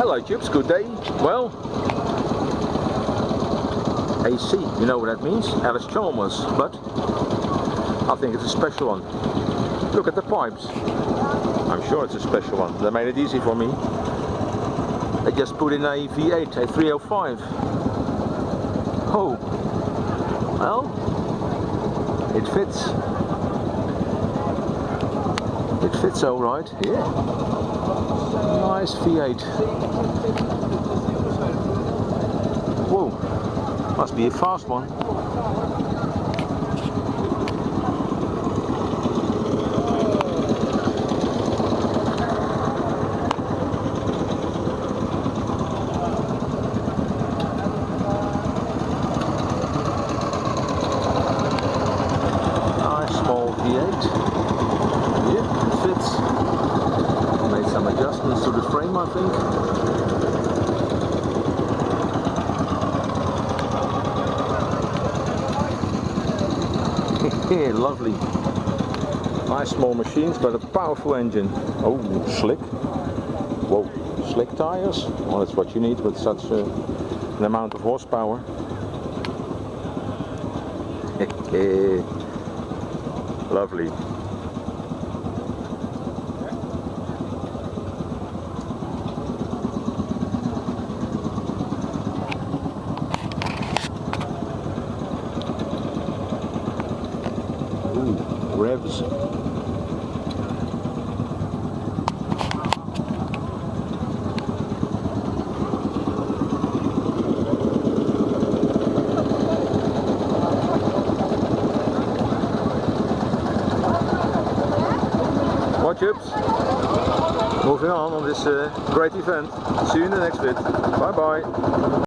Hello Chips, good day. Well, AC, you know what that means? Allis Chalmers, but I think it's a special one. Look at the pipes. I'm sure it's a special one. They made it easy for me. They just put in a V8, a 305. Oh, well, it fits. It fits all right, yeah. Nice V8. Whoa, must be a fast one. Nice small V8. Yeah, it fits. Made some adjustments to the frame, I think. Yeah, lovely. Nice small machines, but a powerful engine. Oh, slick. Whoa, slick tires. Well, that's what you need with such an amount of horsepower. Lovely. Ooh, revs. Well, Chips, moving on this great event. See you in the next bit. Bye bye.